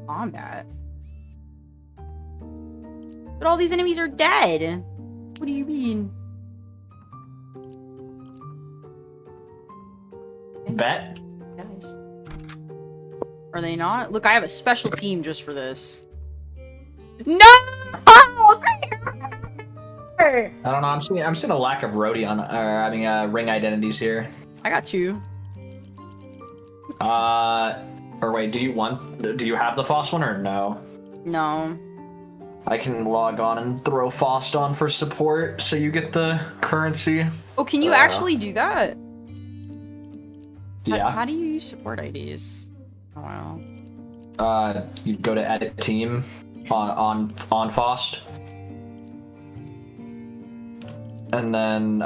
combat. But all these enemies are dead. What do you mean? Bet? Nice. Are they not? Look, I have a special team just for this. No! I don't know. I'm seeing a lack of ring identities here. I got 2. Or wait, do you have the Fost one or no? No. I can log on and throw Fost on for support, so you get the currency. Oh, can you actually do that? Yeah. How do you use support IDs? Oh, wow. You go to edit team on Fost. And then,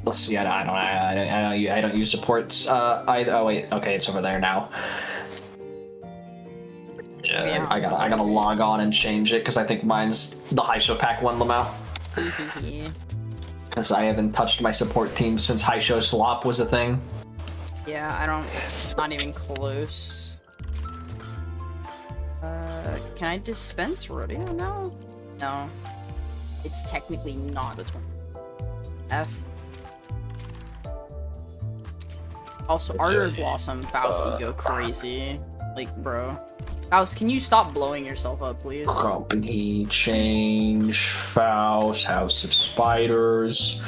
let's see. I don't use supports. Oh wait, okay, it's over there now. Yeah. I gotta log on and change it because I think mine's the Haisho Pack one, Lamau. Because I haven't touched my support team since Haisho Slop was a thing. Yeah, it's not even close. Can I dispense rodeo now? No. It's technically not a 20. F. Also, Ardor Blossom, Faust, you go crazy. Like, bro. Faust, can you stop blowing yourself up, please? Company change, Faust, House of Spiders,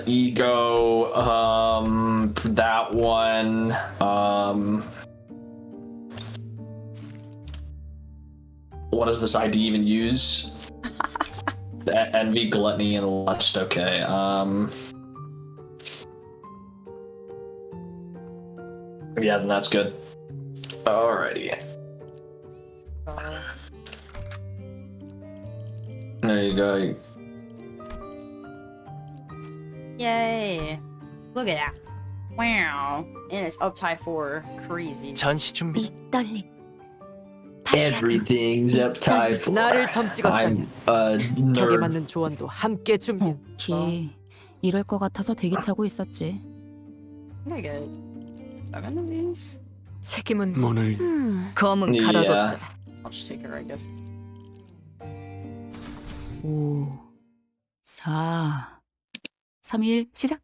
Ego, that one, what does this ID even use? Envy, Gluttony, and Lust, okay, yeah, then that's good. Alrighty. There you go. Yay! Look at that. Wow. And it's up tie 4. Crazy. 전시 준비. 밑떨림. Everything's up tie 4. 나를 점찍었다니. I'm a 덕에 nerd. 맞는 조언도 함께 준비. 기 이럴 것 같아서 대기 타고 있었지. I get 7 of these? 책임은 문을 검은 Yeah. 가라뒀다. I'll just take her, I guess. 5, 4, 3, 1 시작.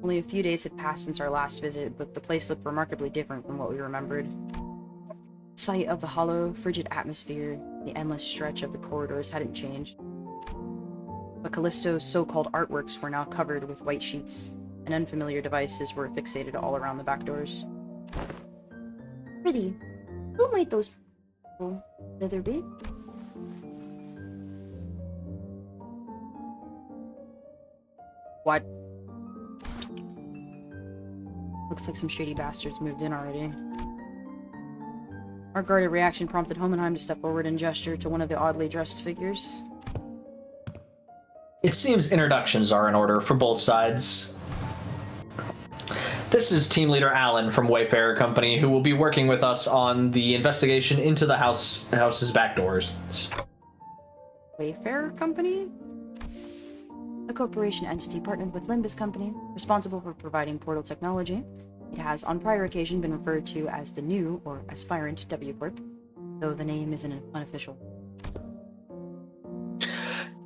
Only a few days had passed since our last visit, but the place looked remarkably different from what we remembered. The sight of the hollow, frigid atmosphere, the endless stretch of the corridors hadn't changed. But Callisto's so-called artworks were now covered with white sheets, and unfamiliar devices were fixated all around the back doors. Pretty. Who might those people there be? What? Looks like some shady bastards moved in already. Our guarded reaction prompted Homenheim to step forward and gesture to one of the oddly dressed figures. It seems introductions are in order for both sides. This is team leader Alan from Wayfarer Company, who will be working with us on the investigation into the house's back doors. Wayfarer Company? A corporation entity partnered with Limbus Company, responsible for providing portal technology. It has on prior occasion been referred to as the new or aspirant W Corp, though the name is unofficial.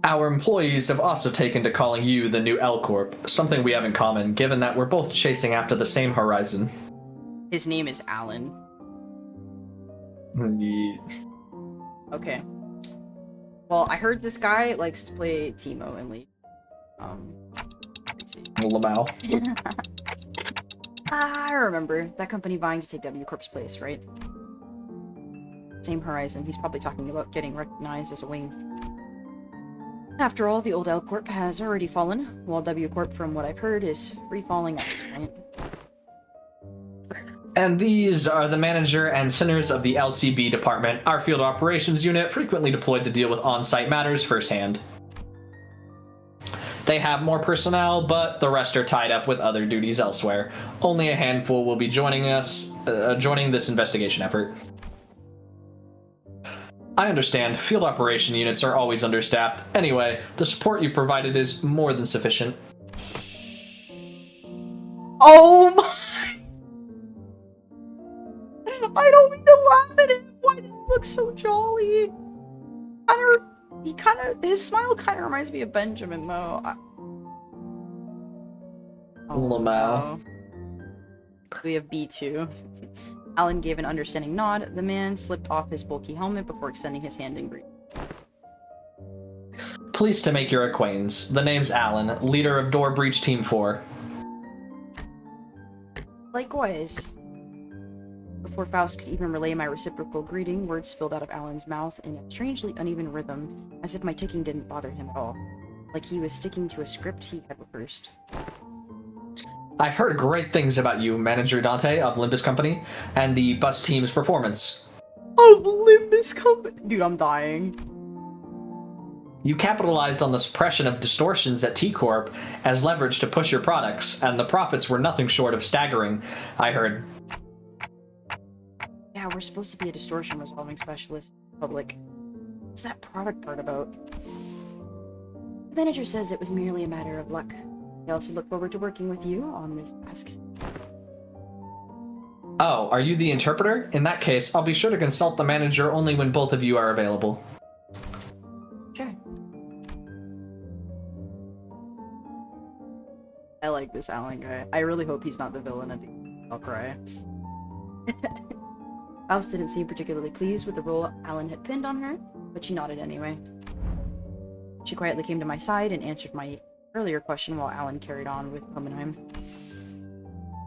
Our employees have also taken to calling you the new L Corp, something we have in common, given that we're both chasing after the same horizon. His name is Alan. Okay. Well, I heard this guy likes to play Teemo in League. Let's see. Lamau. I remember. That company vying to take W Corp's place, right? Same horizon. He's probably talking about getting recognized as a wing. After all, the old L Corp has already fallen, while W Corp, from what I've heard, is free-falling at this point. And these are the manager and sinners of the LCB department, our field operations unit frequently deployed to deal with on-site matters firsthand. They have more personnel, but the rest are tied up with other duties elsewhere. Only a handful will be joining this investigation effort. I understand. Field operation units are always understaffed. Anyway, the support you've provided is more than sufficient. Oh my! I don't mean to laugh at him. Why does he look so jolly? His smile kind of reminds me of Benjamin, though. Lamau. No. We have B2. Alan gave an understanding nod. The man slipped off his bulky helmet before extending his hand in greeting. Pleased to make your acquaintance. The name's Alan, leader of Door Breach Team 4. Likewise. Before Faust could even relay my reciprocal greeting, words spilled out of Alan's mouth in a strangely uneven rhythm, as if my ticking didn't bother him at all. Like he was sticking to a script he had rehearsed. I've heard great things about you, Manager Dante of Limbus Company, and the bus team's performance. Of Limbus Company? Dude, I'm dying. You capitalized on the suppression of distortions at T-Corp as leverage to push your products, and the profits were nothing short of staggering, I heard. Yeah, we're supposed to be a distortion resolving specialist. Public. What's that product part about? The manager says it was merely a matter of luck. I also look forward to working with you on this task. Oh, are you the interpreter? In that case, I'll be sure to consult the manager only when both of you are available. Sure. I like this Alan guy. I really hope he's not the villain at the end. I'll cry. Faust didn't seem particularly pleased with the role Alan had pinned on her, but she nodded anyway. She quietly came to my side and answered my earlier question while Alan carried on with Homenheim.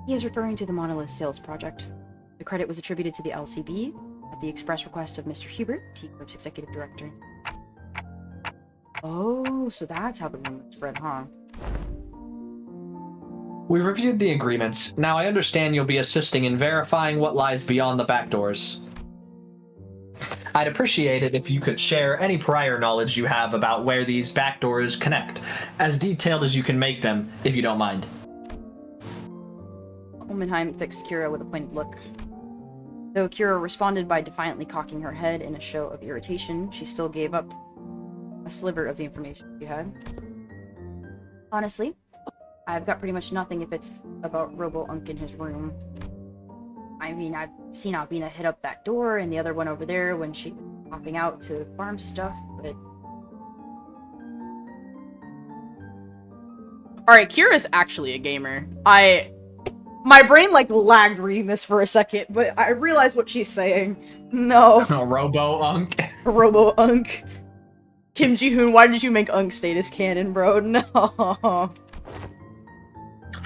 He is referring to the Monolith Sales Project. The credit was attributed to the LCB at the express request of Mr. Hubert, T-Corp's executive director. Oh, so that's how the rumor spread, huh? We reviewed the agreements. Now I understand you'll be assisting in verifying what lies beyond the back doors. I'd appreciate it if you could share any prior knowledge you have about where these back doors connect, as detailed as you can make them, if you don't mind. Homenheim fixed Kira with a pointed look. Though Kira responded by defiantly cocking her head in a show of irritation, she still gave up a sliver of the information she had. Honestly, I've got pretty much nothing if it's about Robo-Unk in his room. I mean, I've seen Albina hit up that door and the other one over there when she was popping out to farm stuff, but... Alright, Kira's actually a gamer. My brain, lagged reading this for a second, but I realized what she's saying. No. Robo-Unk. Robo-Unk. Kim Ji-hoon, why did you make Unk status canon, bro? No.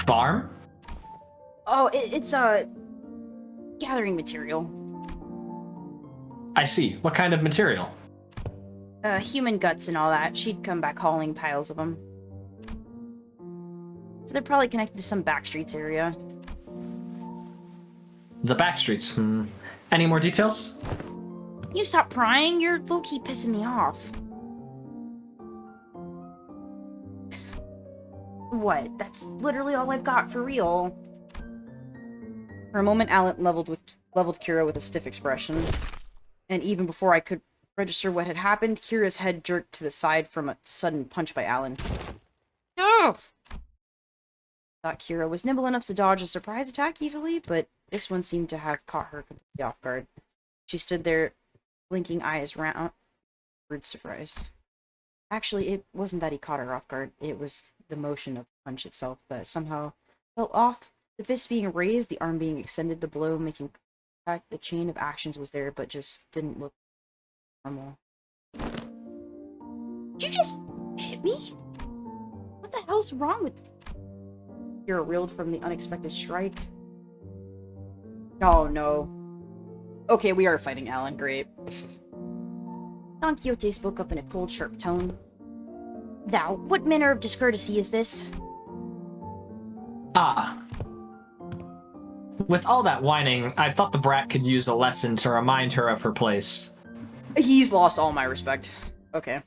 Farm? Oh, it's a gathering material. I see. What kind of material? Human guts and all that. She'd come back hauling piles of them. So they're probably connected to some backstreets area. The backstreets. Any more details? You stop prying, you're low-key pissing me off. What? That's literally all I've got for real. For a moment, Alan leveled Kira with a stiff expression. And even before I could register what had happened, Kira's head jerked to the side from a sudden punch by Alan. Oh! Thought Kira was nimble enough to dodge a surprise attack easily, but this one seemed to have caught her completely off guard. She stood there, blinking eyes round. Rude surprise. Actually, it wasn't that he caught her off guard. It was the motion of the punch itself that somehow felt off. The fist being raised, the arm being extended, the blow making contact. The chain of actions was there, but just didn't look normal. Did you just hit me? What the hell's wrong with you? Kira reeled from the unexpected strike. Oh no. Okay, we are fighting Alan, great. Don Quixote spoke up in a cold, sharp tone. Thou, what manner of discourtesy is this? Ah. With all that whining, I thought the brat could use a lesson to remind her of her place. He's lost all my respect. Okay.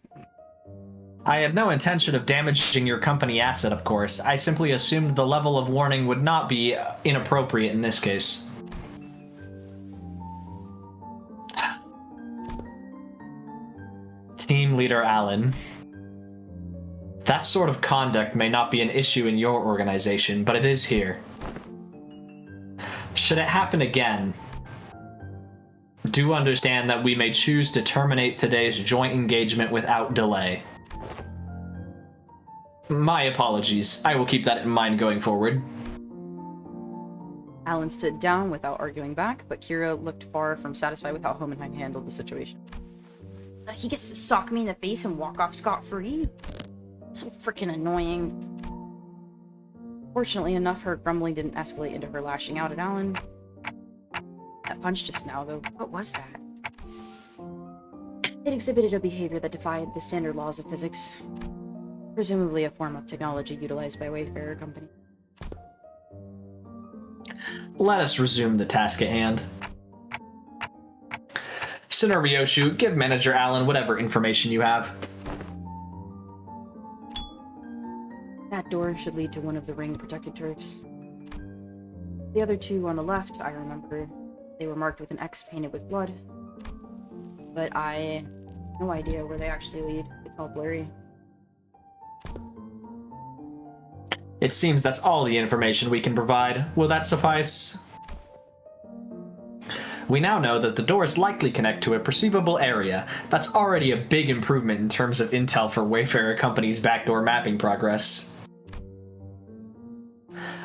I had no intention of damaging your company asset, of course. I simply assumed the level of warning would not be inappropriate in this case. Team Leader Allen. That sort of conduct may not be an issue in your organization, but it is here. Should it happen again, do understand that we may choose to terminate today's joint engagement without delay. My apologies. I will keep that in mind going forward. Alan stood down without arguing back, but Kira looked far from satisfied with how Homenheim handled the situation. He gets to sock me in the face and walk off scot-free? So freaking annoying. Fortunately enough, her grumbling didn't escalate into her lashing out at Alan. That punch just now, though, what was that? It exhibited a behavior that defied the standard laws of physics. Presumably a form of technology utilized by Wayfarer Company. Let us resume the task at hand. Sinner Ryoshu, give Manager Allen whatever information you have. That door should lead to one of the ring protected turfs. The other two on the left, I remember, they were marked with an X painted with blood. But I have no idea where they actually lead. It's all blurry. It seems that's all the information we can provide. Will that suffice? We now know that the doors likely connect to a perceivable area. That's already a big improvement in terms of intel for Wayfarer Company's backdoor mapping progress.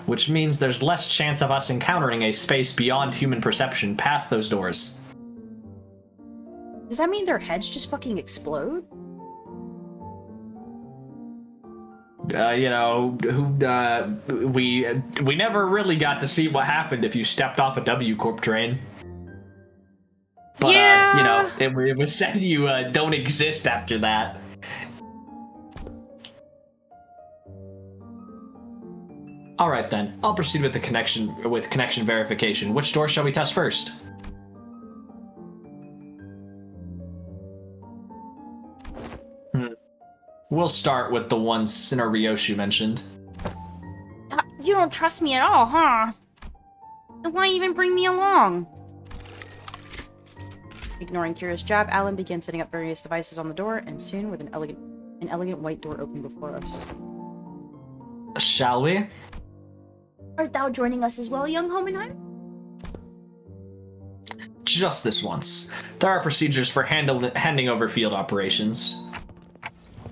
Which means there's less chance of us encountering a space beyond human perception past those doors. Does that mean their heads just fucking explode? We never really got to see what happened if you stepped off a W Corp train. But, yeah. It was said you don't exist after that. All right then, I'll proceed with the connection verification. Which door shall we test first? We'll start with the one Sinner Ryoshu mentioned. You don't trust me at all, huh? Then why even bring me along? Ignoring Kira's jab, Alan began setting up various devices on the door, and soon with an elegant white door opened before us. Shall we? Art thou joining us as well, young Homenheim? Just this once. There are procedures for handing over field operations.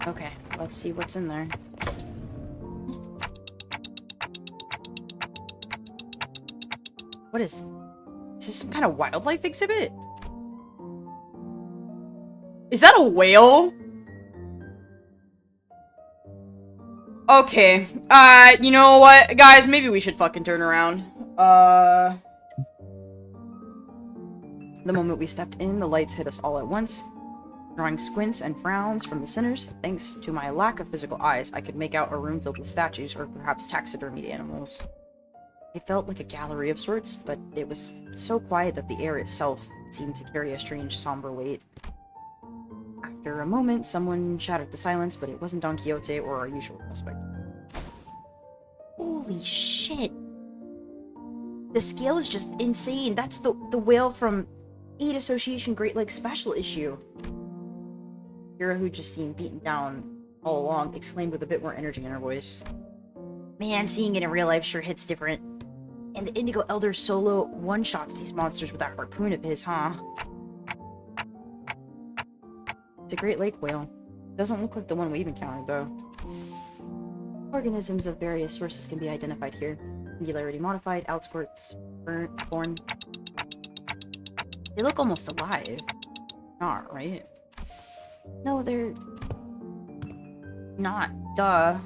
Okay, let's see what's in there. What is this some kind of wildlife exhibit? Is that a whale? Okay, you know what, guys, maybe we should fucking turn around. The moment we stepped in, the lights hit us all at once. Drawing squints and frowns from the sinners, thanks to my lack of physical eyes, I could make out a room filled with statues or perhaps taxidermied animals. It felt like a gallery of sorts, but it was so quiet that the air itself seemed to carry a strange, somber weight. After a moment, someone shattered the silence, but it wasn't Don Quixote or our usual suspect. Holy shit! The scale is just insane. That's the whale from 8 Association Great Lakes Special issue. Kira, who just seemed beaten down all along, exclaimed with a bit more energy in her voice. Man, seeing it in real life sure hits different. And the Indigo Elder solo one-shots these monsters with that harpoon of his, huh? It's a Great Lake whale. Doesn't look like the one we've encountered, though. Organisms of various sources can be identified here. Singularity modified, outskirts, born. They look almost alive. Not, right? No, they're not. Duh.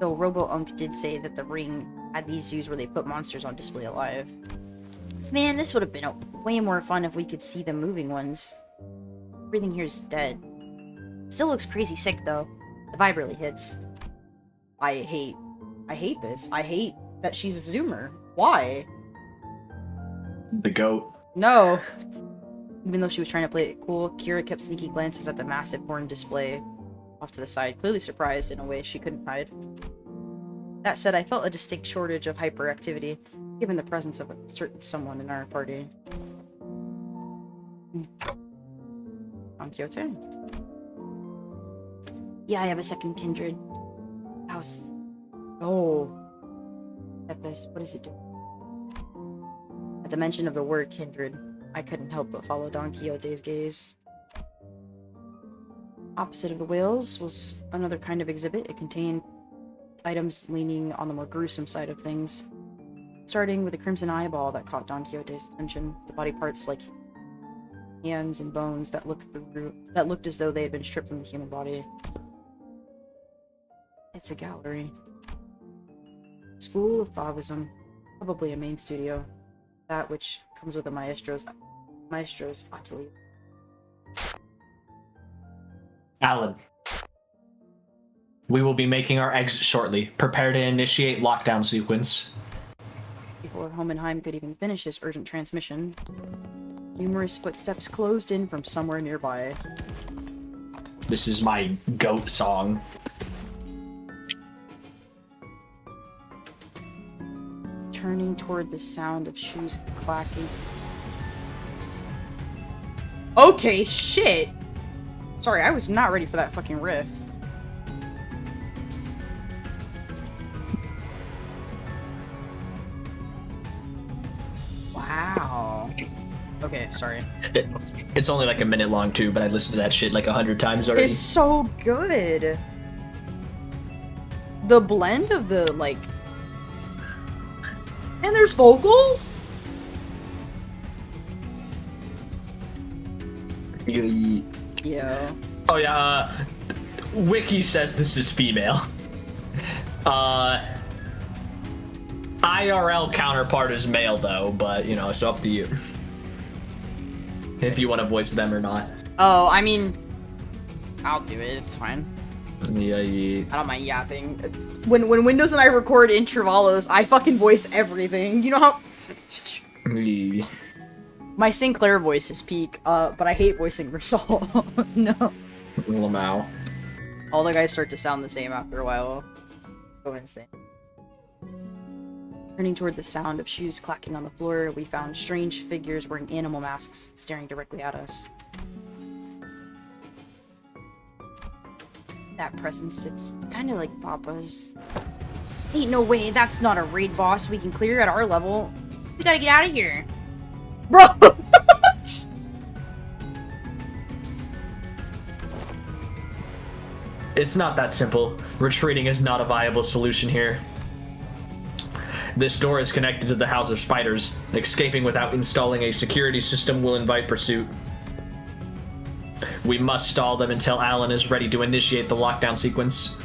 Though Robo-Unk did say that the ring had these zoos where they put monsters on display alive. Man, this would have been way more fun if we could see the moving ones. Everything here's dead. Still looks crazy sick, though. The vibe really hits. I hate this. I hate that she's a zoomer. Why? The goat. No! Even though she was trying to play it cool, Kira kept sneaky glances at the massive horn display off to the side, clearly surprised in a way she couldn't hide. That said, I felt a distinct shortage of hyperactivity, given the presence of a certain someone in our party. Don Quixote? Yeah, I have a second kindred. House. Oh. Epis, what does it do? At the mention of the word kindred, I couldn't help but follow Don Quixote's gaze. Opposite of the whales was another kind of exhibit. It contained items leaning on the more gruesome side of things. Starting with a crimson eyeball that caught Don Quixote's attention. The body parts like hands and bones that looked as though they had been stripped from the human body. It's a gallery. School of Fauvism. Probably a main studio. That which comes with a maestro's atelier. Alan. We will be making our exit shortly. Prepare to initiate lockdown sequence. Before Homenheim could even finish his urgent transmission, numerous footsteps closed in from somewhere nearby. This is my goat song. Turning toward the sound of shoes clacking. Okay, shit! Sorry, I was not ready for that fucking riff. Wow. Okay, sorry. It's only like a minute long too, but I listened to that shit like 100 times already. It's so good. The blend of the, like... And there's vocals? Yeah. Oh yeah, Wiki says this is female. IRL counterpart is male though, but you know, it's up to you. If you want to voice them or not. Oh, I mean... I'll do it, it's fine. Yeah. I don't mind yapping. When Windows and I record intervalos, I fucking voice everything. You know how... My Sinclair voice is peak, but I hate voicing Versal. No. Lamau. All the guys start to sound the same after a while. Go insane. Turning toward the sound of shoes clacking on the floor, we found strange figures wearing animal masks staring directly at us. That presence, it's kind of like Papa's. Ain't no way, that's not a raid boss we can clear at our level. We gotta get out of here. Bro! It's not that simple. Retreating is not a viable solution here. This door is connected to the House of Spiders. Escaping without installing a security system will invite pursuit. We must stall them until Alan is ready to initiate the lockdown sequence.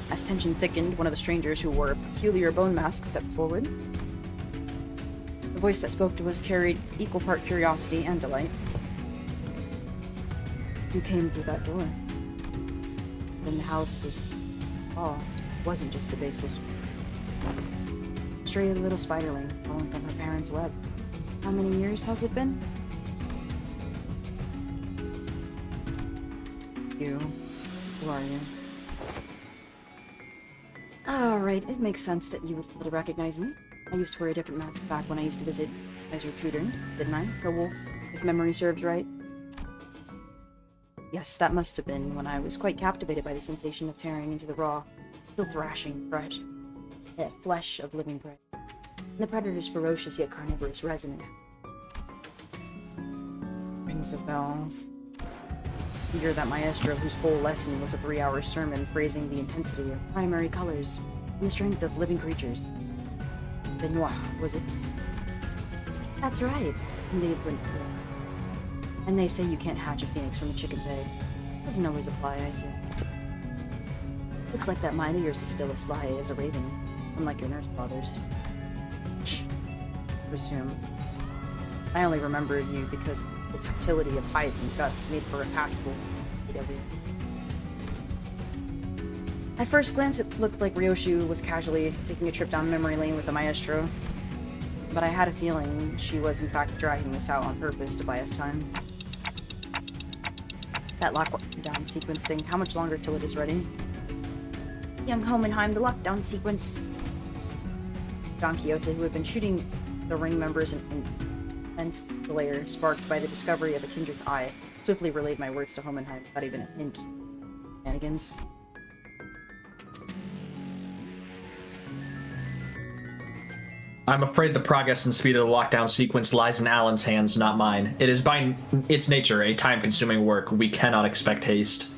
As tension thickened, one of the strangers who wore a peculiar bone mask stepped forward. The voice that spoke to us carried equal part curiosity and delight. You came through that door. Then the house's awe wasn't just a baseless stray little spiderling falling from her parents' web. How many years has it been? Who are you? Alright, it makes sense that you would be able to recognize me. I used to wear a different mask back when I used to visit as your tutor, didn't I? The wolf, if memory serves right. Yes, that must have been when I was quite captivated by the sensation of tearing into the raw, still thrashing flesh of living prey. And the predator's ferocious yet carnivorous resonant. Rings a bell. You're that maestro whose whole lesson was a 3-hour sermon praising the intensity of primary colors and the strength of living creatures. Benoit, was it? That's right. And they say you can't hatch a phoenix from a chicken's egg. Doesn't always apply, I see. Looks like that mind of yours is still as sly as a raven, unlike your nurse father's. Resume. I only remembered you because the tactility of hides and guts made for a passable AW. At first glance, it looked like Ryoshu was casually taking a trip down memory lane with the maestro, but I had a feeling she was in fact dragging us out on purpose to buy us time. That lockdown sequence thing, how much longer till it is ready? Young Homenheim, the lockdown sequence. Don Quixote, who had been shooting the ring members in intense glare sparked by the discovery of a kindred's eye, swiftly relayed my words to Homenheim without even a hint shenanigans. I'm afraid the progress and speed of the lockdown sequence lies in Alan's hands, not mine. It is by its nature a time-consuming work. We cannot expect haste.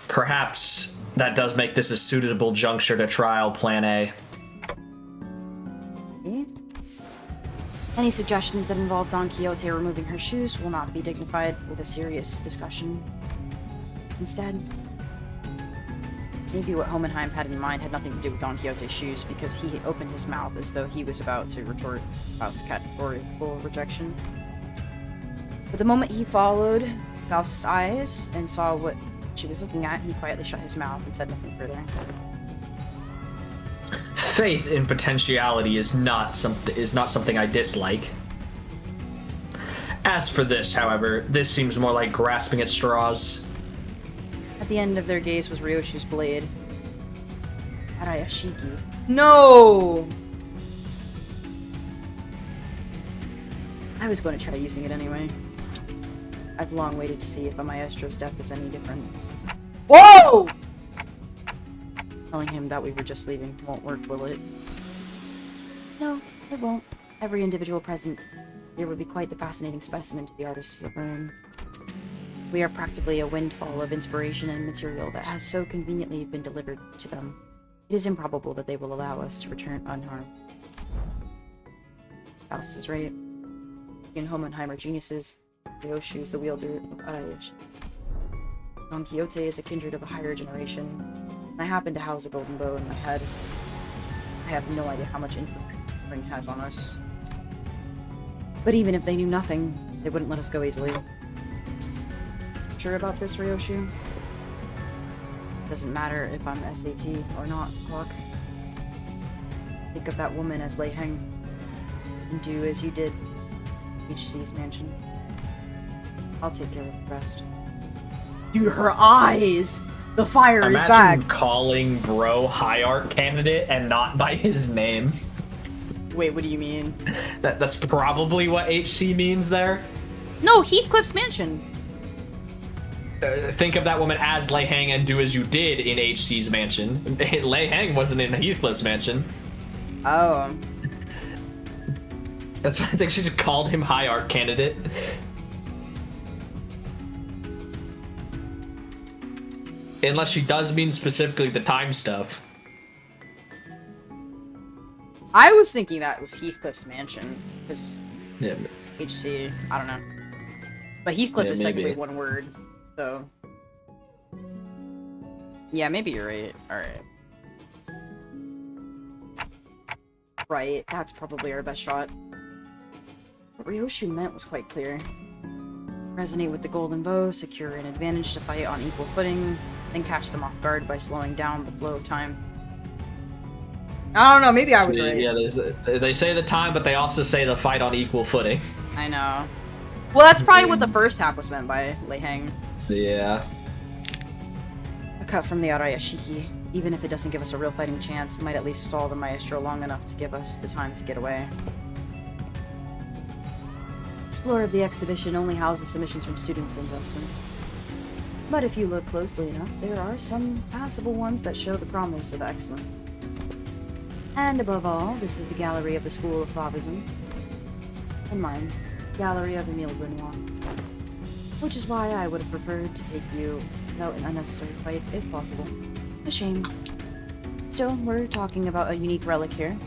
Perhaps that does make this a suitable juncture to trial Plan A. Okay. Any suggestions that involve Don Quixote removing her shoes will not be dignified with a serious discussion. Instead, maybe what Hohenheim had in mind had nothing to do with Don Quixote's shoes, because he opened his mouth as though he was about to retort Faust's categorical rejection. But the moment he followed Faust's eyes and saw what she was looking at, he quietly shut his mouth and said nothing further. Faith in potentiality is not something I dislike. As for this, however, this seems more like grasping at straws. At the end of their gaze was Ryoshu's blade. Arayashiki. No! I was going to try using it anyway. I've long waited to see if a maestro's death is any different. Whoa! Telling him that we were just leaving won't work, will it? No, it won't. Every individual present here would be quite the fascinating specimen to the artists of the room. We are practically a windfall of inspiration and material that has so conveniently been delivered to them. It is improbable that they will allow us to return unharmed. Faust is right. In Hohenheim are geniuses. Ryoshu is the wielder of Arayashi. Don Quixote is a kindred of a higher generation. And I happen to house a golden bow in my head. I have no idea how much influence Ring has on us. But even if they knew nothing, they wouldn't let us go easily. Sure about this, Ryoshu? Doesn't matter if I'm SAT or not, Clark. Think of that woman as Lei Heng, and do as you did HC's mansion. I'll take care of the rest. Dude, her eyes! The fire is back! Imagine calling bro high art candidate and not by his name. Wait, what do you mean? That's probably what HC means there. No, Heathcliff's mansion! Think of that woman as Lei Heng and do as you did in HC's mansion. Lei Heng wasn't in Heathcliff's mansion. Oh. That's why I think she just called him high art candidate. Unless she does mean specifically the time stuff. I was thinking that was Heathcliff's mansion, because Yeah. HC, I don't know. But Heathcliff is maybe. technically one word, so... Yeah, maybe you're right. Alright. Right, that's probably our best shot. What Ryoshu meant was quite clear. Resonate with the Golden Bow, secure an advantage to fight on equal footing, then catch them off guard by slowing down the flow of time. I don't know, maybe I was right. Yeah, they say the time, but they also say the fight on equal footing. I know. Well, that's probably what the first half was meant by Lei Heng. Yeah. A cut from the Arayashiki, even if it doesn't give us a real fighting chance, might at least stall the Maestro long enough to give us the time to get away. This floor of the exhibition only houses submissions from students and docents. But if you look closely enough, there are some passable ones that show the promise of excellence. And above all, this is the gallery of the School of Fauvism. And mine, Gallery of Emile Benoit. Which is why I would have preferred to take you without an unnecessary fight, if possible. A shame. Still, we're talking about a unique relic here.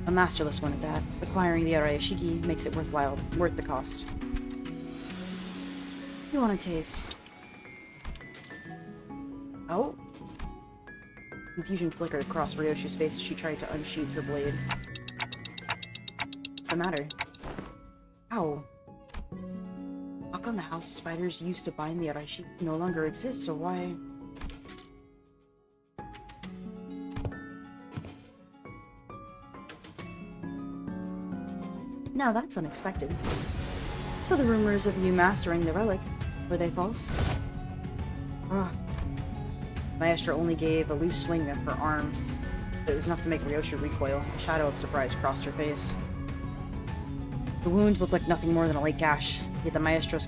A masterless one at that. Acquiring the Arayashiki makes it worthwhile, worth the cost. You want a taste? Oh? Confusion flickered across Ryoshu's face as she tried to unsheath her blade. What's the matter? Ow. How come the House of Spiders used to bind the Arayashiki no longer exists, or why? Now that's unexpected. So the rumors of you mastering the relic, were they false? Ugh. Maestra only gave a loose swing of her arm, but it was enough to make Ryoshu recoil. A shadow of surprise crossed her face. The wound looked like nothing more than a light gash, yet the Maestro's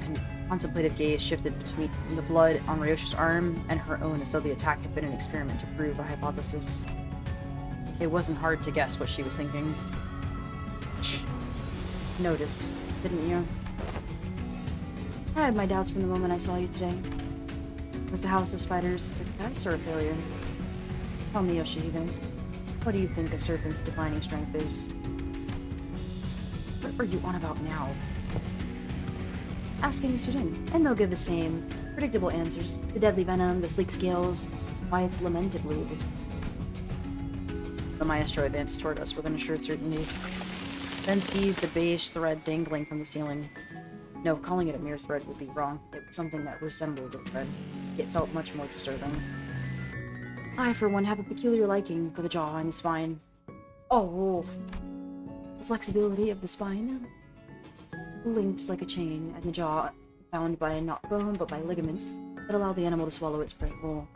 Contemplative gaze shifted between the blood on Ryoshi's arm and her own as though the attack had been an experiment to prove a hypothesis. It wasn't hard to guess what she was thinking. Noticed, didn't you? I had my doubts from the moment I saw you today. Was the House of Spiders a success or a failure? Tell me, Yoshihide, what do you think a serpent's defining strength is? What are you on about now? Ask any student, and they'll give the same predictable answers. The deadly venom, the sleek scales, why it's lamentably just... The maestro advanced toward us with an assured certainty, then seized the beige thread dangling from the ceiling. No, calling it a mere thread would be wrong. It was something that resembled a thread. It felt much more disturbing. I, for one, have a peculiar liking for the jaw and the spine. Oh, the flexibility of the spine, linked like a chain, and the jaw bound by not bone but by ligaments that allow the animal to swallow its prey whole.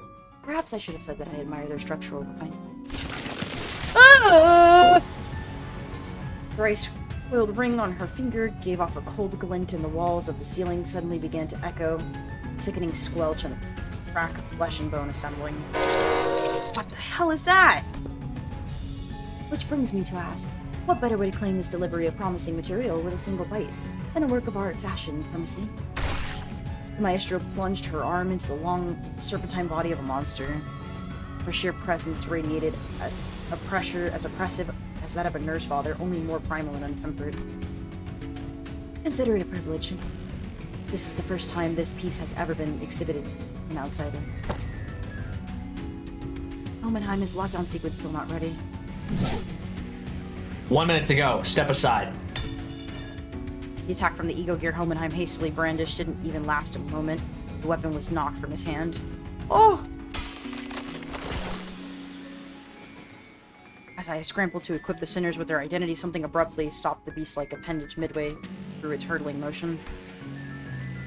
Perhaps I should have said that I admire their structural refinement. Ah! The rice-coiled ring on her finger gave off a cold glint, and the walls of the ceiling suddenly began to echo, a sickening squelch and a crack of flesh and bone assembling. What the hell is that? Which brings me to ask, what better way to claim this delivery of promising material with a single bite than a work of art fashioned from a sea? The maestro plunged her arm into the long, serpentine body of a monster. Her sheer presence radiated as a pressure as oppressive as that of a nurse father, only more primal and untempered. Consider it a privilege. This is the first time this piece has ever been exhibited to an outsider. Homenheim's lockdown sequence still not ready. 1 minute to go. Step aside. The attack from the ego gear Homenheim hastily brandished didn't even last a moment. The weapon was knocked from his hand. Oh! As I scrambled to equip the sinners with their identity, something abruptly stopped the beast-like appendage midway through its hurtling motion.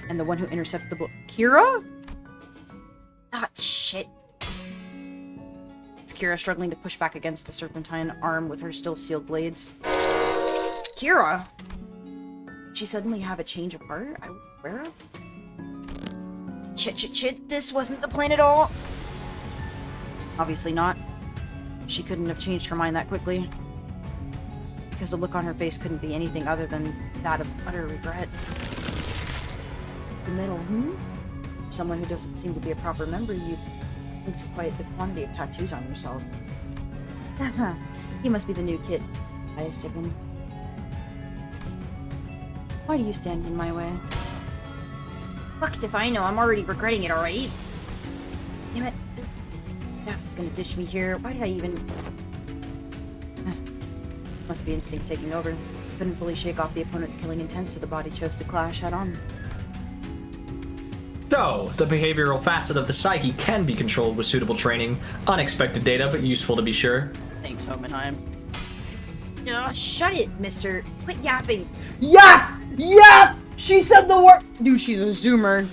And the one who intercepted the blow— Kira? Ah, shit. It's Kira struggling to push back against the serpentine arm with her still sealed blades. Kira? Did she suddenly have a change of heart I was aware of? Chit, this wasn't the plan at all. Obviously not. She couldn't have changed her mind that quickly. Because the look on her face couldn't be anything other than that of utter regret. The middle, Someone who doesn't seem to be a proper member, you've linked quite the quantity of tattoos on yourself. He must be the new kid. I stick him. Why do you stand in my way? Fuck if I know, I'm already regretting it, alright? Damn it. Death's gonna ditch me here. Why did I even... Must be instinct taking over. Couldn't fully shake off the opponent's killing intent, so the body chose to clash head-on. So, the behavioral facet of the psyche can be controlled with suitable training. Unexpected data, but useful to be sure. Thanks, Homenheim. Shut it, mister. Quit yapping. Yap! Yap! She said the word! Dude, she's a zoomer.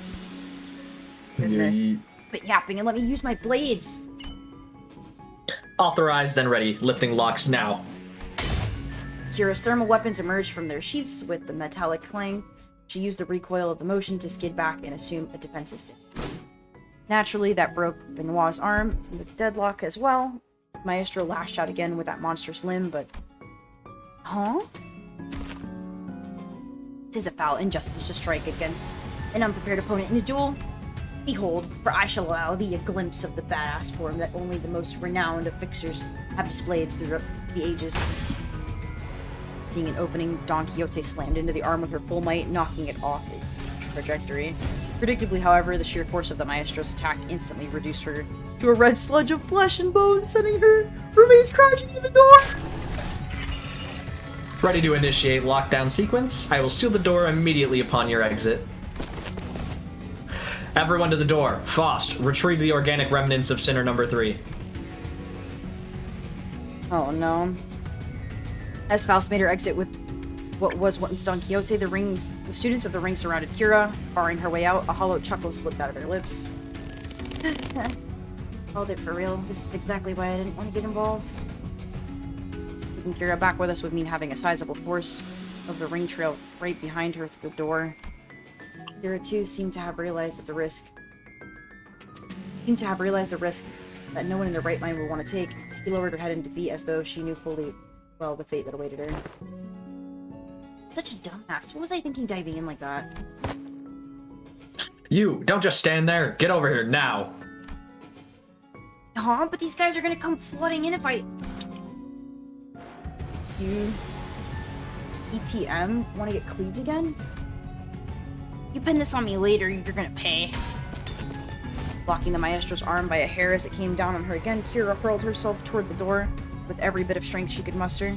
Goodness. Quit yapping and let me use my blades. Authorized, then ready. Lifting locks now. Kira's thermal weapons emerged from their sheaths with the metallic clang. She used the recoil of the motion to skid back and assume a defensive stance. Naturally, that broke Benoit's arm from the deadlock as well. Maestro lashed out again with that monstrous limb, but... Huh? 'Tis a foul injustice to strike against an unprepared opponent in a duel. Behold, for I shall allow thee a glimpse of the badass form that only the most renowned of fixers have displayed through the ages. Seeing an opening, Don Quixote slammed into the arm with her full might, knocking it off its trajectory. Predictably, however, the sheer force of the Maestro's attack instantly reduced her to a red sludge of flesh and bone, sending her remains crashing to the door! Ready to initiate lockdown sequence. I will seal the door immediately upon your exit. Everyone to the door. Faust, retrieve the organic remnants of Sinner number 3. Oh no. As Faust made her exit with what was once Don Quixote, the students of the ring surrounded Kira, barring her way out. A hollow chuckle slipped out of their lips. Called it for real. This is exactly why I didn't want to get involved. Keeping Kira back with us would mean having a sizable force of the ring trail right behind her through the door. Kira too seemed to have realized the risk that no one in their right mind would want to take. She lowered her head in defeat as though she knew fully well the fate that awaited her. Such a dumbass. What was I thinking diving in like that? You, don't just stand there. Get over here now. Huh? But these guys are gonna come flooding in if I... You... ETM? Wanna get cleaved again? You pin this on me later, you're gonna pay. Blocking the maestro's arm by a hair as it came down on her again, Kira hurled herself toward the door with every bit of strength she could muster.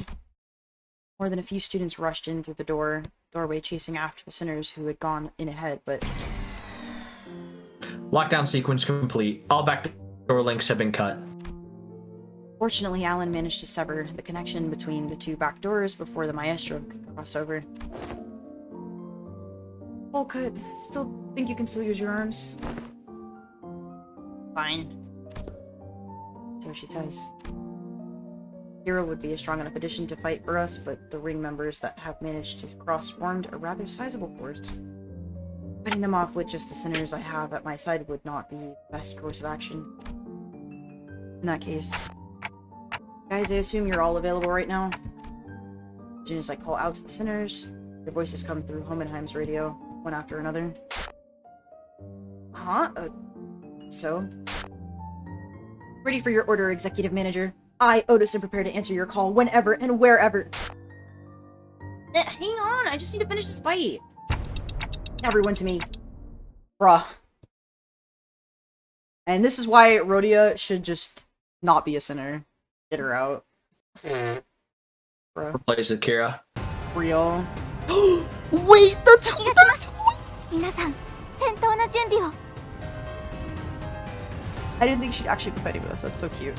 More than a few students rushed in through the doorway, chasing after the sinners who had gone in ahead, but... Lockdown sequence complete. All backdoor links have been cut. Fortunately, Alan managed to sever the connection between the two back doors before the maestro could cross over. Volkut, still think you can still use your arms? Fine. So she says. Hero would be a strong enough addition to fight for us, but the ring members that have managed to cross formed a rather sizable force. Cutting them off with just the sinners I have at my side would not be the best course of action. In that case. Guys, I assume you're all available right now? As soon as I call out to the sinners, their voices come through Hohenheim's radio, one after another. Huh? So? Ready for your order, Executive Manager. I, Otis, am prepared to answer your call whenever and wherever. Hang on, I just need to finish this bite. Everyone to me. Bruh. And this is why Rhodia should just not be a sinner. Get her out. Bruh. Replace it, Kira. Real. Wait, the 皆さん、戦闘の準備を。 I didn't think she'd actually be fighting with us. That's so cute.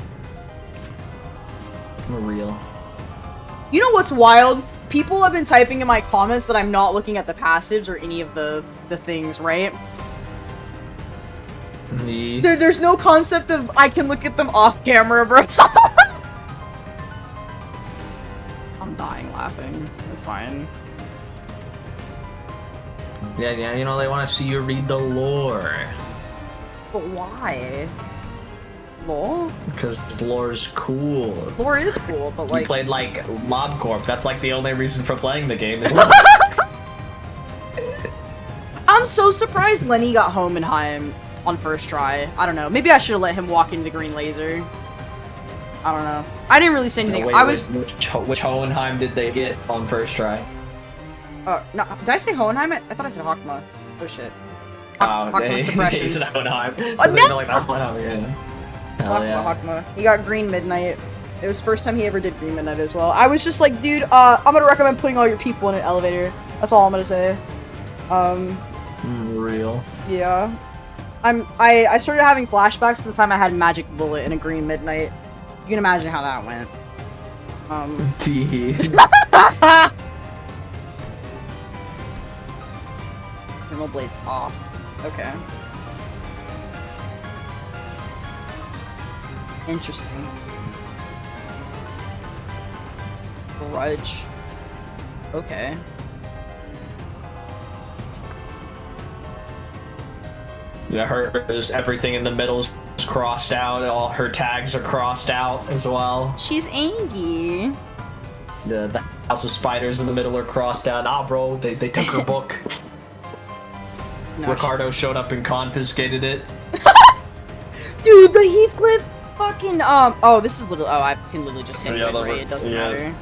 Real. You know what's wild? People have been typing in my comments that I'm not looking at the passives or any of the things, right? There's no concept of I can look at them off camera, bro. I'm dying laughing. It's fine. Yeah, you know, they want to see you read the lore. But why? Lore? Because lore's cool. Lore is cool, but You like... played, like, LobCorp. That's, like, the only reason for playing the game. I'm so surprised Lenny got Hohenheim on first try. I don't know. Maybe I should have let him walk into the green laser. I don't know. I didn't really say anything. Which Hohenheim did they get on first try? No, did I say Hohenheim? I thought I said Hakma. Oh shit. They suppression. said Hohenheim. No! Like, yeah. Hell yeah. Hakma. He got Green Midnight. It was the first time he ever did Green Midnight as well. I was just like, dude, I'm gonna recommend putting all your people in an elevator. That's all I'm gonna say. Real. Yeah. I started having flashbacks to the time I had Magic Bullet in a Green Midnight. You can imagine how that went. Thermal Blade's off. Okay. Interesting. Grudge. Okay. Yeah, hers, everything in the middle is crossed out. All her tags are crossed out as well. She's Angie. The House of Spiders in the middle are crossed out. Nah, bro, they took her book. No, Ricardo showed up and confiscated it. Dude, the Heathcliff fucking, oh, this is literally, I can literally just hit it, right? It doesn't matter.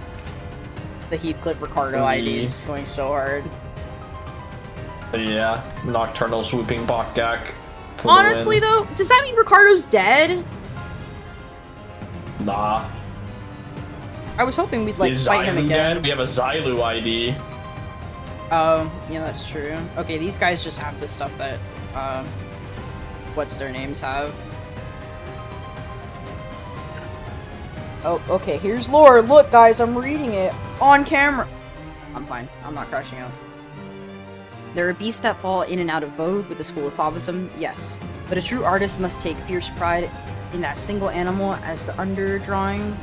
The Heathcliff Ricardo ID is going so hard. Yeah, Nocturnal Swooping Bokgak. Honestly, though, does that mean Ricardo's dead? Nah. I was hoping we'd, like, Is fight him Xylu again. dead? We have a Xylu ID. Oh, yeah, that's true. Okay, these guys just have this stuff that, what's their names have. Oh, okay, here's lore. Look, guys, I'm reading it on camera. I'm fine. I'm not crashing out. There are beasts that fall in and out of vogue with the school of Fauvism, yes. But a true artist must take fierce pride in that single animal as the underdrawing,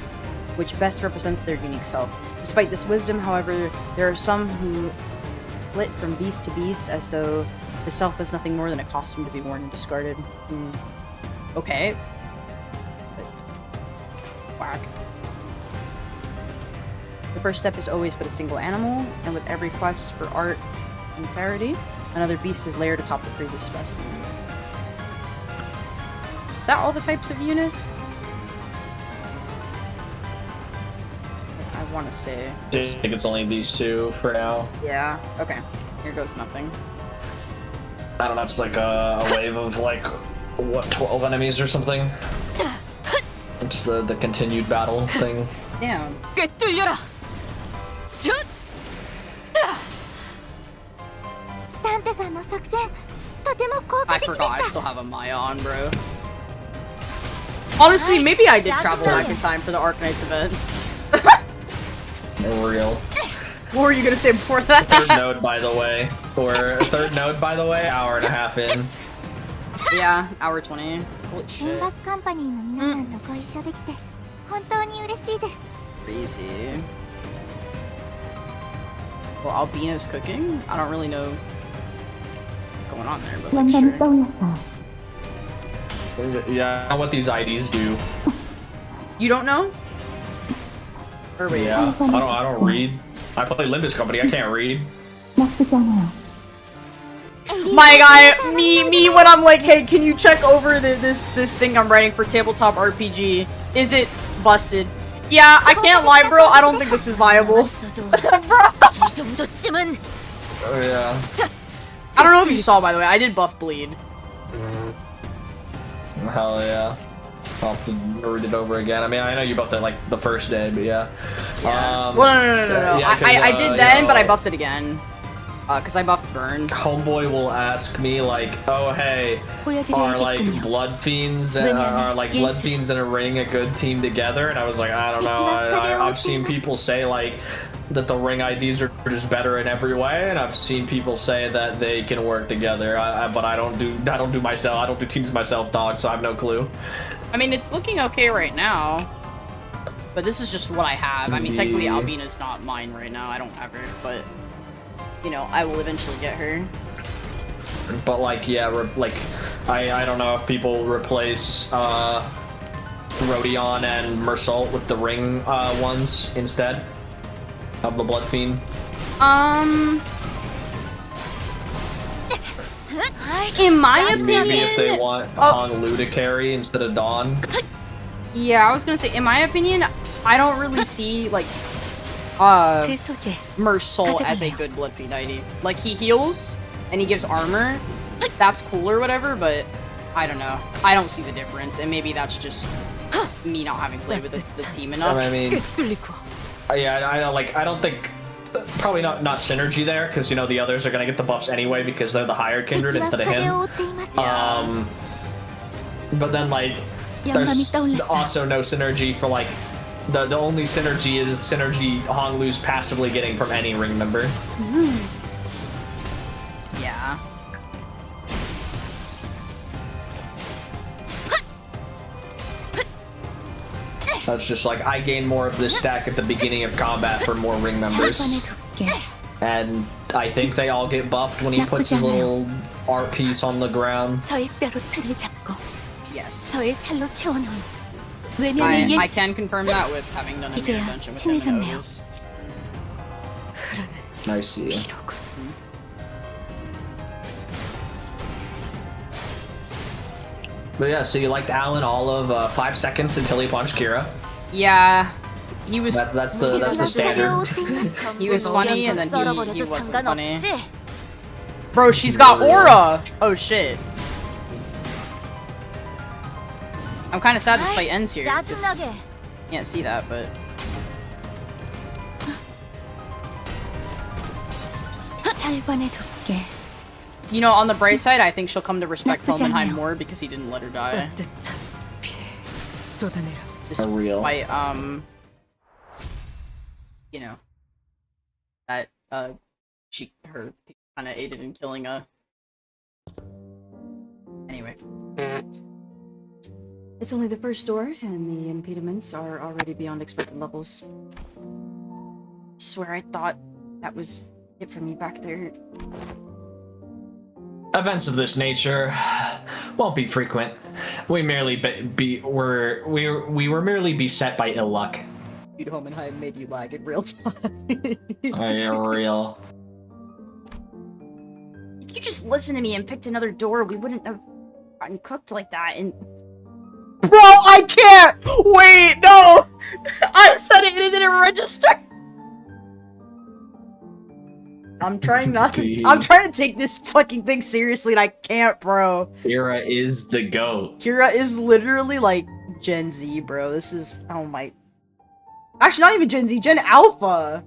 which best represents their unique self. Despite this wisdom, however, there are some who flit from beast to beast as though self is nothing more than a costume to be worn and discarded. Okay. Whack. The first step is always but a single animal, and with every quest for art and clarity, another beast is layered atop the previous specimen. Is that all the types of Eunice? I want to say. I think it's only these two for now. Yeah, okay. Here goes nothing. I don't know, it's like a wave of like, what, 12 enemies or something? It's the continued battle thing. Damn. 꿰뚫려라. 슛! ダンテさんの作戦とても効果 I 的で forgot I し still た have a Maya on, bro. Honestly, maybe I did travel back in time for the Arknights events. For real. What were you gonna say before that? Third node, by the way. Hour and a half in. Yeah, hour 20. Holy リ shit. ンバスカンパニーの皆さんとご一緒できて本当に嬉しいです Crazy. Well, Albina's cooking? I don't really know what's going on there, but like, sure. Yeah, I know what these IDs do. You don't know? Or wait, Yeah, I don't read. I play Limbus Company, I can't read. My guy, me when I'm like, hey, can you check over this thing I'm writing for Tabletop RPG? Is it busted? Yeah, I can't lie, bro. I don't think this is viable. 이 정도쯤은 Oh yeah. I don't know if you saw, by the way. I did buff bleed. Hell yeah. I'll have to read it over again. I mean, I know you buffed it like the first day, but yeah. Well, no. Yeah, 'cause, I did you then, know, but I buffed it again. Cause I buffed burn. Homeboy will ask me like, "Oh hey, are like blood fiends and are like blood fiends in a ring a good team together?" And I was like, I don't know. I've seen people say like that the ring IDs are just better in every way, and I've seen people say that they can work together. But I don't do myself. I don't do teams myself, dog. So I have no clue. I mean, it's looking okay right now. But this is just what I have. I mean, technically, Albina's not mine right now. I don't have her, but you know, I will eventually get her. But like, yeah, I don't know if people replace Rodion and Mersault with the ring ones instead of the Blood Fiend. In my opinion, Maybe if they want Hong Lu to carry instead of Dawn. Yeah, I was gonna say, in my opinion, I don't really see like 그 소재 Mersault as a good Blood Fiend ID. Like, he heals and he gives armor. That's cool or whatever, but I don't know. I don't see the difference, and maybe that's just me not having played with the team enough. I mean, 꿰뚫리고 yeah, I don't think. Probably not synergy there, because you know the others are gonna get the buffs anyway because they're the hired kindred 敵は instead of 風を him. 追っています But then like there's also no synergy for like the only synergy is synergy Hong Lu's passively getting from any ring member. Yeah. That's just like I gain more of this stack at the beginning of combat for more ring members. And I think they all get buffed when he puts his little art piece on the ground. 저의 뼈로 틀을 잡고 Yes. 저의 살로 채워놓은 외면의 I 예수 can confirm that with having done a new 이제야 dungeon with him and 친해졌네요. others. I see. 비로군 But yeah, so you liked Alan all of 5 seconds until he punched Kira. Yeah. He was That's the standard. He was funny, and then he 썰어버려도 wasn't funny. 상관없지? Bro, she's got aura! Oh shit. I'm kinda sad this fight ends here. 'cause 짜증나게 Can't see that, but 혈관에 돋게 you know, on the bright side, I think she'll come to respect 나쁘지 Felmenheim 않아요. more because he didn't let her die. 따뜻한 피 쏟아내라. Real. Despite you know, that her kind of aided in killing Anyway. It's only the first door, and the impediments are already beyond expected levels. Swear I thought that was it for me back there. Events of this nature won't be frequent. We merely we were merely beset by ill luck. Dude, home and high made you lag in real time. Real. If you just listened to me and picked another door, we wouldn't have gotten cooked like that. And Bro, I can't! Wait, no! I said it and it didn't register! I'm trying not to- I'm trying to take this fucking thing seriously and I can't, bro. Kira is the GOAT. Kira is literally like Gen Z, bro. This is- oh my- Actually, not even Gen Z, Gen Alpha!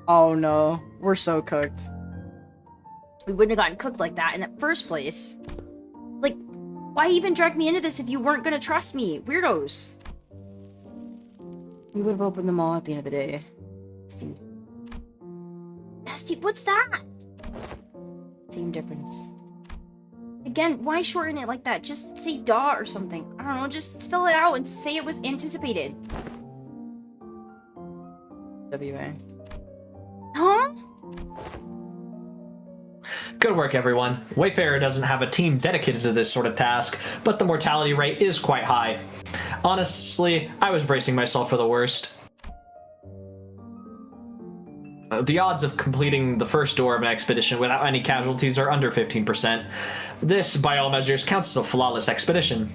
Oh no, we're so cooked. we wouldn't have gotten cooked like that in the first place. Like, why even drag me into this if you weren't gonna trust me? Weirdos. We would have opened them all at the end of the day. Steve. Nasty, what's that? Same difference. Again, why shorten it like that? Just say "da" or something. I don't know, just spell it out and say it was anticipated. WA. Huh? Good work, everyone. Wayfarer doesn't have a team dedicated to this sort of task, but the mortality rate is quite high. Honestly, I was bracing myself for the worst. The odds of completing the first door of an expedition without any casualties are under 15%. This, by all measures, counts as a flawless expedition.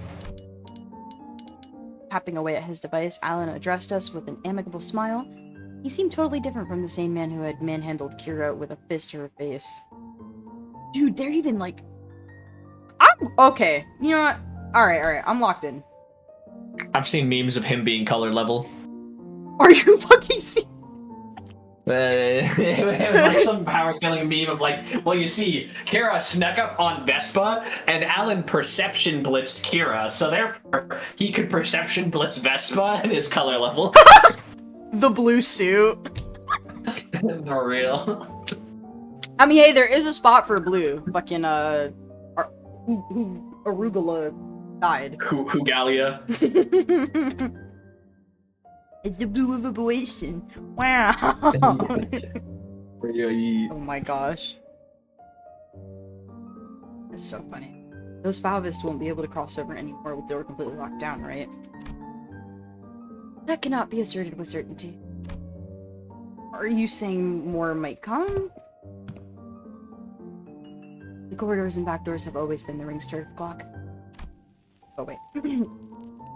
Tapping away at his device, Alan addressed us with an amicable smile. He seemed totally different from the same man who had manhandled Kira with a fist to her face. Dude, they're even like... I'm- okay, you know what? Alright, I'm locked in. I've seen memes of him being color level. Are you fucking serious? It was like some power scaling meme of like, well, you see, Kira snuck up on Vespa, and Alan perception blitzed Kira, so therefore he could perception blitz Vespa at his color level. The blue suit. For real. I mean, hey, there is a spot for blue. Fucking, Arugula died. Hugalia. It's the blue of ablation. Wow. Oh my gosh. That's so funny. Those Falvists won't be able to cross over anymore with the door completely locked down, right? That cannot be asserted with certainty. Are you saying more might come? The corridors and back doors have always been the ring's turf clock. Oh wait.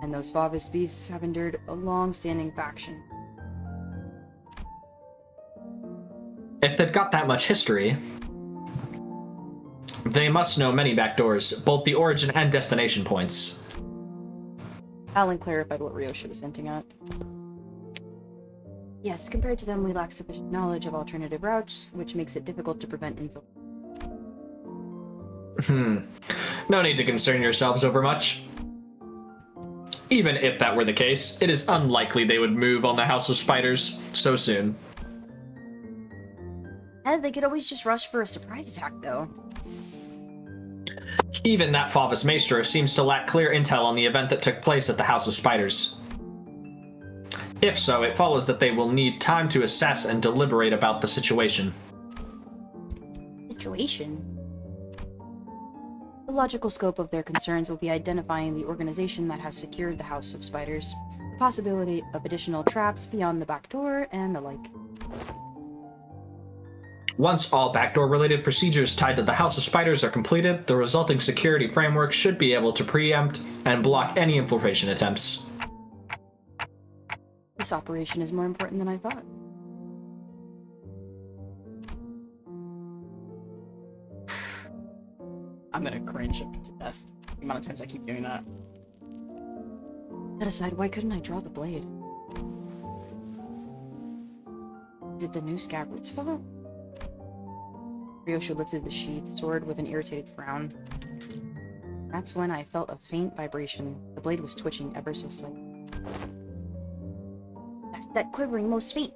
And those Favis beasts have endured a long-standing faction. If they've got that much history, they must know many back doors, both the origin and destination points. Alan clarified what Ryosha was hinting at. Yes, compared to them, we lack sufficient knowledge of alternative routes, which makes it difficult to prevent infiltration. No need to concern yourselves over much. Even if that were the case, it is unlikely they would move on the House of Spiders so soon. And they could always just rush for a surprise attack, though. Even that Favis Maestro seems to lack clear intel on the event that took place at the House of Spiders. If so, it follows that they will need time to assess and deliberate about the situation. Situation? The logical scope of their concerns will be identifying the organization that has secured the House of Spiders, the possibility of additional traps beyond the back door, and the like. Once all backdoor-related procedures tied to the House of Spiders are completed, the resulting security framework should be able to preempt and block any infiltration attempts. This operation is more important than I thought. I'm gonna cringe to death. The amount of times I keep doing that. That aside, why couldn't I draw the blade? Is it the new scabbard's fault? Ryosha lifted the sheathed sword with an irritated frown. That's when I felt a faint vibration. The blade was twitching ever so slightly. That quivering most faint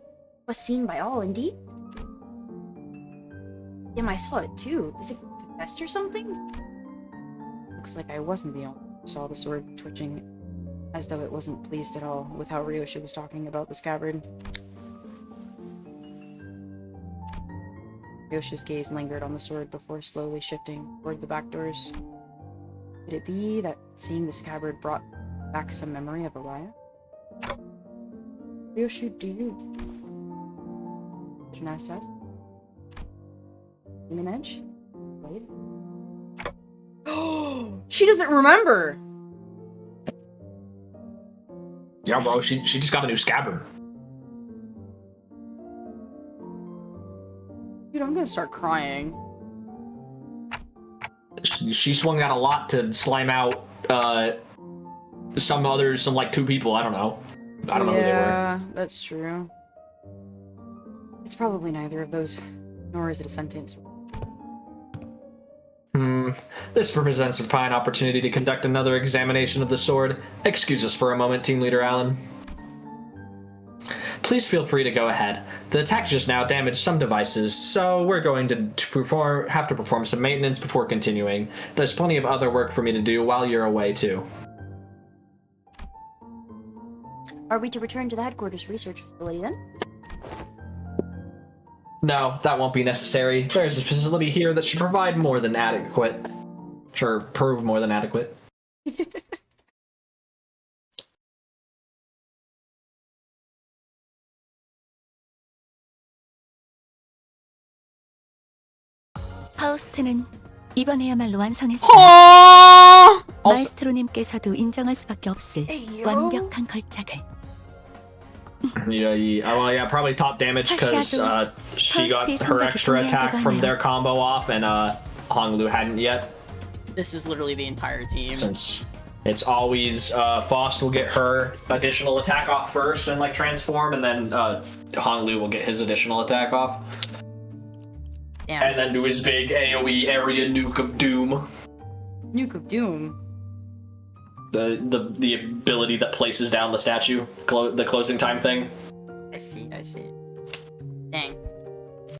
was seen by all, indeed. Damn, I saw it too. Is it possessed or something? Looks like I wasn't the only one who saw the sword twitching, as though it wasn't pleased at all with how Ryosha was talking about the scabbard. Ryoshi's gaze lingered on the sword before slowly shifting toward the back doors. Could it be that seeing the scabbard brought back some memory of a riot? Ryoshi, do you... Can I assess? Human edge? Wait. She doesn't remember! Yeah, bro, she just got a new scabbard. Dude, I'm gonna start crying. She swung that a lot to slime out some like 2 people. I don't know. I don't know who they were. Yeah, that's true. It's probably neither of those, nor is it a sentence. This represents a fine opportunity to conduct another examination of the sword. Excuse us for a moment, Team Leader Allen. Please feel free to go ahead. The attack just now damaged some devices, so we're going to have to perform some maintenance before continuing. There's plenty of other work for me to do while you're away, too. Are we to return to the headquarters research facility then? No, that won't be necessary. There's a facility here that should provide more than adequate. Sure, prove more than adequate. 파우스트는 이번에야말로 완성했어. 마에스트로님께서도 인정할 수밖에 없을 완벽한 걸작을. Yeah, probably top damage because she got her extra attack from their combo off, and Honglu hadn't yet. This is literally the entire team. Since it's always Faust will get her additional attack off first and like transform, and then Honglu will get his additional attack off. Damn. And then do his big AoE area nuke of doom. Nuke of Doom. The ability that places down the statue, the closing time thing. I see. Dang.